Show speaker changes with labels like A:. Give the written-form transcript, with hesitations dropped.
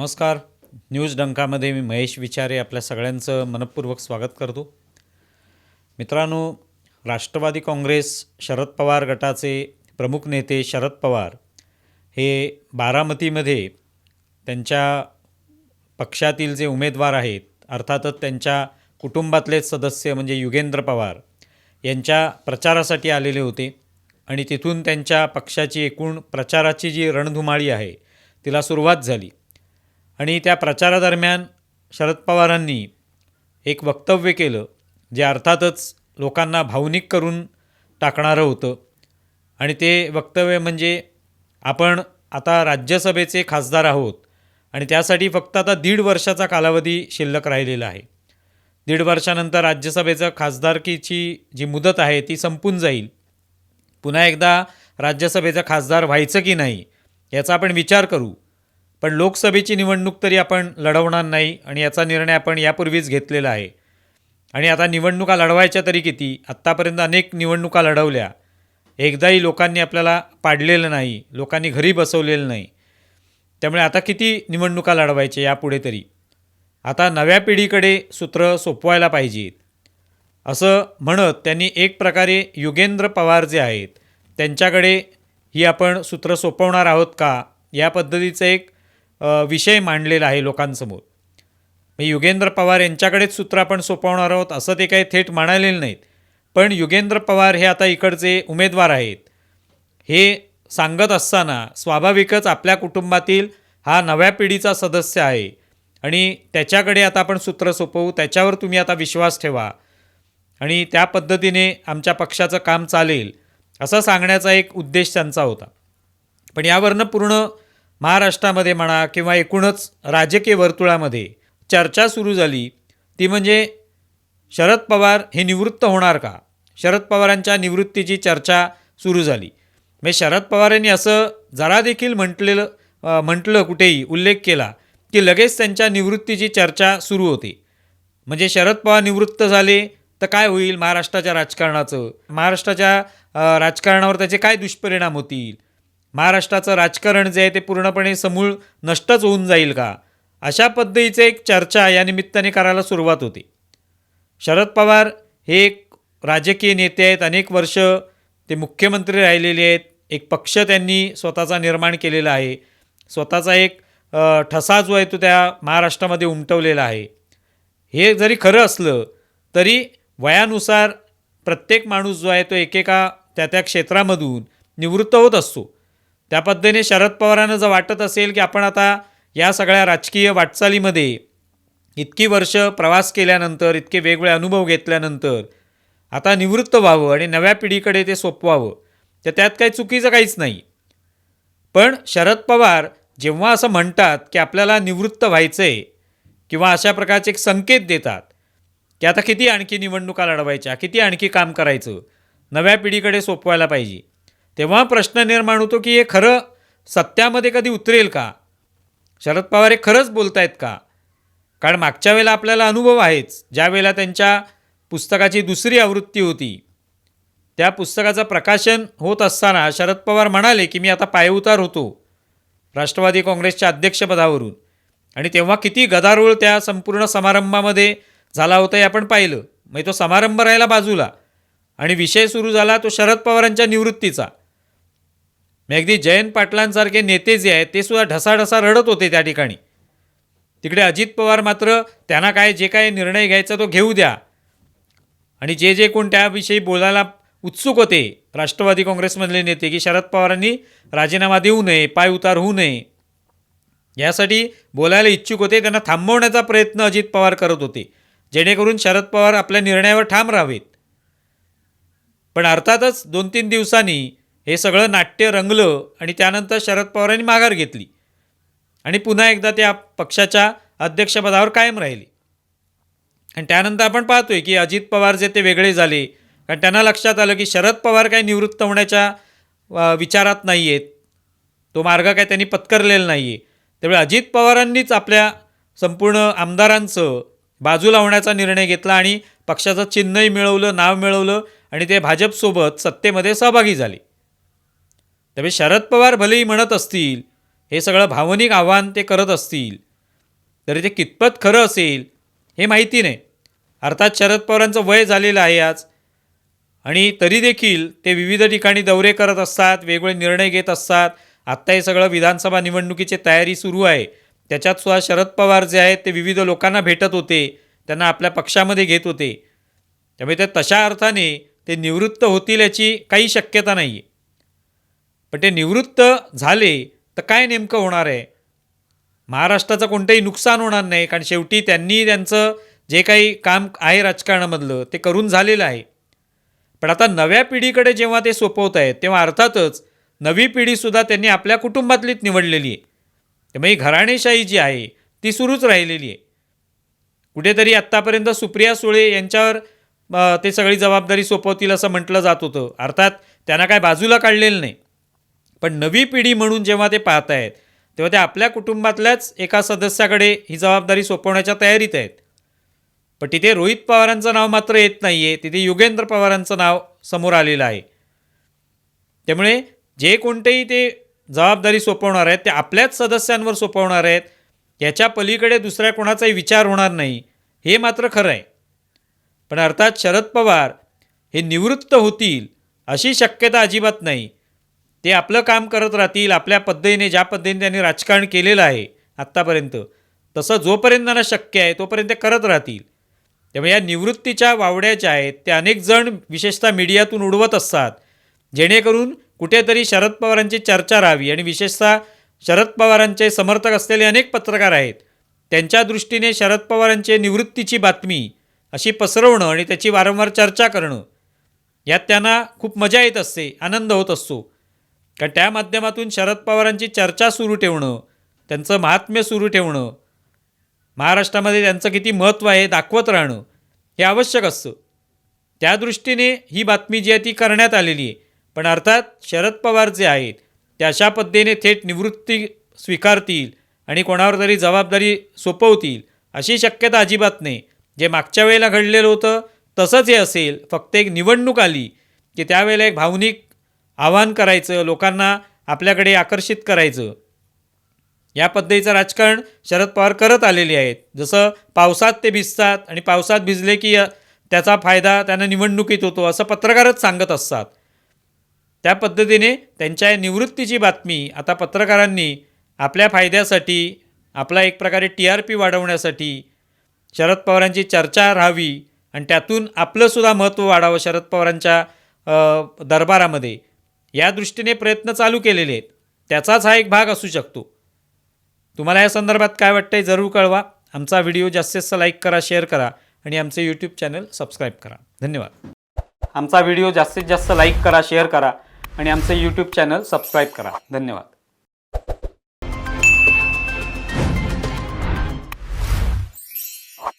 A: नमस्कार. न्यूज डंकामध्ये मी महेश विचारे आपल्या सगळ्यांचं मनपूर्वक स्वागत करतो. मित्रांनो, राष्ट्रवादी काँग्रेस शरद पवार गटाचे प्रमुख नेते शरद पवार हे बारामतीमध्ये त्यांच्या पक्षातील जे उमेदवार आहेत, अर्थातच त्यांच्या कुटुंबातलेच सदस्य म्हणजे युगेंद्र पवार यांच्या प्रचारासाठी आलेले होते आणि तिथून त्यांच्या पक्षाची एकूण प्रचाराची जी रणधुमाळी आहे तिला सुरुवात झाली. आणि त्या प्रचारादरम्यान शरद पवारांनी एक वक्तव्य केलं जे अर्थातच लोकांना भावनिक करून टाकणारं होतं. आणि ते वक्तव्य म्हणजे आपण आता राज्यसभेचे खासदार आहोत आणि त्यासाठी फक्त आता 1.5 वर्षाचा कालावधी शिल्लक राहिलेला आहे. 1.5 वर्षानंतर राज्यसभेचं खासदारकीची जी मुदत आहे ती संपून जाईल. पुन्हा एकदा राज्यसभेचा खासदार व्हायचं की नाही याचा आपण विचार करू. पण लोकसभेची निवडणूक तरी आपण लढवणार नाही आणि याचा निर्णय आपण यापूर्वीच घेतलेला आहे. आणि आता निवडणुका लढवायच्या तरी किती? आत्तापर्यंत अनेक निवडणुका लढवल्या, एकदाही लोकांनी आपल्याला पाडलेलं नाही, लोकांनी घरी बसवलेलं नाही. त्यामुळे आता किती निवडणुका लढवायच्या यापुढे तरी? आता नव्या पिढीकडे सूत्र सोपवायला पाहिजेत असं म्हणत त्यांनी एक प्रकारे युगेंद्र पवार जे आहेत त्यांच्याकडे ही आपण सूत्र सोपवणार आहोत का या पद्धतीचं एक विषय मांडलेला आहे लोकांसमोर. युगेंद्र पवार यांच्याकडेच सूत्र आपण सोपवणार आहोत असं ते काही थेट म्हणालेलं नाहीत. पण युगेंद्र पवार हे आता इकडचे उमेदवार आहेत हे सांगत असताना स्वाभाविकच आपल्या कुटुंबातील हा नव्या पिढीचा सदस्य आहे आणि त्याच्याकडे आता आपण सूत्र सोपवू, त्याच्यावर तुम्ही आता विश्वास ठेवा आणि त्या पद्धतीने आमच्या पक्षाचं काम चालेल असं सांगण्याचा एक उद्देश त्यांचा होता. पण यावरनं पूर्ण महाराष्ट्रामध्ये म्हणा किंवा एकूणच राजकीय वर्तुळामध्ये चर्चा सुरू झाली. ती म्हणजे शरद पवार हे निवृत्त होणार का? शरद पवारांच्या निवृत्तीची चर्चा सुरू झाली. म्हणजे शरद पवारांनी असं जरा देखील म्हटलं कुठेही उल्लेख केला की लगेच त्यांच्या निवृत्तीची चर्चा सुरू होते. म्हणजे शरद पवार निवृत्त झाले तर काय होईल महाराष्ट्राच्या राजकारणाचं? महाराष्ट्राच्या राजकारणावर त्याचे काय दुष्परिणाम होतील? महाराष्ट्राचं राजकारण जे आहे ते पूर्णपणे समूळ नष्टच होऊन जाईल का? अशा पद्धतीचे एक चर्चा या निमित्ताने करायला सुरुवात होते. शरद पवार हे एक राजकीय नेते आहेत, अनेक वर्ष ते मुख्यमंत्री राहिलेले आहेत, एक पक्ष त्यांनी स्वतःचा निर्माण केलेला आहे, स्वतःचा एक ठसा जो आहे तो त्या महाराष्ट्रामध्ये उमटवलेला आहे. हे जरी खरं असलं तरी वयानुसार प्रत्येक माणूस जो आहे तो एकेका त्या क्षेत्रामधून निवृत्त होत असतो. त्या पद्धतीने शरद पवारांना जर वाटत असेल की आपण आता या सगळ्या राजकीय वाटचालीमध्ये इतकी वर्ष प्रवास केल्यानंतर, इतके वेगवेगळे अनुभव घेतल्यानंतर आता निवृत्त व्हावं आणि नव्या पिढीकडे ते सोपवावं, तर त्यात काही चुकीचं काहीच नाही. पण शरद पवार जेव्हा असं म्हणतात की आपल्याला निवृत्त व्हायचं आहे किंवा अशा प्रकारचे एक संकेत देतात की आता किती आणखी निवडणुका लढवायच्या, किती आणखी काम करायचं, नव्या पिढीकडे सोपवायला पाहिजे, तेव्हा प्रश्न निर्माण होतो की हे खरं सत्यामध्ये कधी उतरेल का? शरद पवार हे खरंच बोलत आहेत का? कारण मागच्या वेळेला आपल्याला अनुभव आहेच. ज्या वेळेला त्यांच्या पुस्तकाची 2री आवृत्ती होती, त्या पुस्तकाचं प्रकाशन होत असताना शरद पवार म्हणाले की मी आता पायउतार होतो राष्ट्रवादी काँग्रेसच्या अध्यक्षपदावरून. आणि तेव्हा किती गदारोळ त्या संपूर्ण समारंभामध्ये झाला होता हे आपण पाहिलं. मग तो समारंभ राहिला बाजूला आणि विषय सुरू झाला तो शरद पवारांच्या निवृत्तीचा. अगदी जयंत पाटलांसारखे नेते जे आहेत ते सुद्धा ढसाढसा रडत होते त्या ठिकाणी. तिकडे अजित पवार मात्र त्यांना जे काय निर्णय घ्यायचा तो घेऊ द्या आणि जे कोण त्याविषयी बोलायला उत्सुक होते राष्ट्रवादी काँग्रेसमधले नेते की शरद पवारांनी राजीनामा देऊ नये, पायउतार होऊ नये यासाठी बोलायला इच्छुक होते. त्यांना थांबवण्याचा प्रयत्न अजित पवार करत होते जेणेकरून शरद पवार आपल्या निर्णयावर ठाम राहावेत. पण अर्थातच 2-3 दिवसांनी हे सगळं नाट्य रंगलं आणि त्यानंतर शरद पवारांनी माघार घेतली आणि पुन्हा एकदा त्या पक्षाच्या अध्यक्षपदावर कायम राहिले. आणि त्यानंतर आपण पाहतोय की अजित पवार जे ते वेगळे झाले, कारण त्यांना लक्षात आलं की शरद पवार काय निवृत्त होण्याच्या विचारात नाही आहेत, तो मार्ग काय त्यांनी पत्करलेला नाही आहे. त्यामुळे अजित पवारांनीच आपल्या संपूर्ण आमदारांचं बाजू लावण्याचा निर्णय घेतला आणि पक्षाचं चिन्हही मिळवलं, नाव मिळवलं आणि ते भाजपसोबत सत्तेमध्ये सहभागी झाले. त्यामुळे शरद पवार भलेही म्हणत असतील, हे सगळं भावनिक आव्हान ते करत असतील, तरी ते कितपत खरं असेल हे माहिती नाही. अर्थात शरद पवारांचं वय झालेलं आहे आज, आणि तरी देखील ते विविध ठिकाणी दौरे करत असतात, वेगवेगळे निर्णय घेत असतात. आत्ता हे सगळं विधानसभा निवडणुकीची तयारी सुरू आहे, त्याच्यात सुद्धा शरद पवार जे आहेत ते विविध लोकांना भेटत होते, त्यांना आपल्या पक्षामध्ये घेत होते. त्यामुळे ते तशा अर्थाने ते निवृत्त होतील याची काही शक्यता नाही आहे. पण ते निवृत्त झाले तर काय नेमकं होणार आहे? महाराष्ट्राचं कोणतंही नुकसान होणार नाही, कारण शेवटी त्यांनी त्यांचं जे काही काम आहे राजकारणामधलं ते करून झालेलं आहे. पण आता नव्या पिढीकडे जेव्हा ते सोपवत आहेत तेव्हा अर्थातच नवी पिढीसुद्धा त्यांनी आपल्या कुटुंबातलीच निवडलेली आहे. त्यामुळे घराणेशाही जी आहे ती सुरूच राहिलेली आहे. कुठेतरी आत्तापर्यंत सुप्रिया सुळे यांच्यावर ते सगळी जबाबदारी सोपवतील असं म्हटलं जात होतं. अर्थात त्यांना काय बाजूला काढलेलं नाही, पण नवी पिढी म्हणून जेव्हा ते पाहत आहेत तेव्हा ते आपल्या कुटुंबातल्याच एका सदस्याकडे ही जबाबदारी सोपवण्याच्या तयारीत आहेत. पण तिथे रोहित पवारांचं नाव मात्र येत नाही आहे, तिथे योगेंद्र पवारांचं नाव समोर आलेलं आहे. त्यामुळे जे कोणतेही ते जबाबदारी सोपवणार आहेत ते आपल्याच सदस्यांवर सोपवणार आहेत, याच्या पलीकडे दुसऱ्या कोणाचाही विचार होणार नाही, हे मात्र खरं आहे. पण अर्थात शरद पवार हे निवृत्त होतील अशी शक्यता अजिबात नाही. ते आपलं काम करत राहतील आपल्या पद्धतीने, ज्या पद्धतीने त्यांनी राजकारण केलेलं आहे आत्तापर्यंत, तसं जोपर्यंत त्यांना शक्य आहे तोपर्यंत ते करत राहतील. त्यामुळे या निवृत्तीच्या वावड्या ज्या आहेत त्या अनेक जण विशेषतः मीडियातून उडवत असतात, जेणेकरून कुठेतरी शरद पवारांची चर्चा राहावी. आणि विशेषतः शरद पवारांचे समर्थक असलेले अनेक पत्रकार आहेत, त्यांच्या दृष्टीने शरद पवारांचे निवृत्तीची बातमी अशी पसरवणं आणि त्याची वारंवार चर्चा करणं, यात त्यांना खूप मजा येत असते, आनंद होत असतो. कारण त्या माध्यमातून शरद पवारांची चर्चा सुरू ठेवणं, त्यांचं महात्म्य सुरू ठेवणं, महाराष्ट्रामध्ये त्यांचं किती महत्त्व आहे दाखवत राहणं हे आवश्यक असतं. त्या दृष्टीने ही बातमी जी आहे ती करण्यात आलेली आहे. पण अर्थात शरद पवार जे आहेत ते अशा पद्धतीने थेट निवृत्ती स्वीकारतील आणि कोणावर तरी जबाबदारी सोपवतील अशी शक्यता अजिबात नाही. जे मागच्या वेळेला घडलेलं होतं तसंच हे असेल. फक्त एक निवडणूक आली की त्यावेळेला एक भावनिक आवाहन करायचं, लोकांना आपल्याकडे आकर्षित करायचं, या पद्धतीचं राजकारण शरद पवार करत आलेले आहेत. जसं पावसात ते भिजतात आणि पावसात भिजले की त्याचा फायदा त्यांना निवडणुकीत होतो असं पत्रकारच सांगत असतात. त्या पद्धतीने त्यांच्या या निवृत्तीची बातमी आता पत्रकारांनी आपल्या फायद्यासाठी, आपला एक प्रकारे TRP वाढवण्यासाठी, शरद पवारांची चर्चा राहावी आणि त्यातून आपलंसुद्धा महत्त्व वाढावं शरद पवारांच्या दरबारामध्ये, या दृष्टीने प्रयत्न चालू केलेले आहेत. त्याचाच हा एक भाग असू शकतो. तुम्हाला या संदर्भात काय वाटतंय जरूर कळवा. आमचा व्हिडिओ जास्तीत जास्त लाईक करा, शेअर करा आणि आमचे यूट्यूब चॅनल सबस्क्राईब करा. धन्यवाद. आमचा व्हिडिओ जास्तीत जास्त लाईक करा, शेअर करा आणि आमचे यूट्यूब चॅनल सबस्क्राईब करा. धन्यवाद.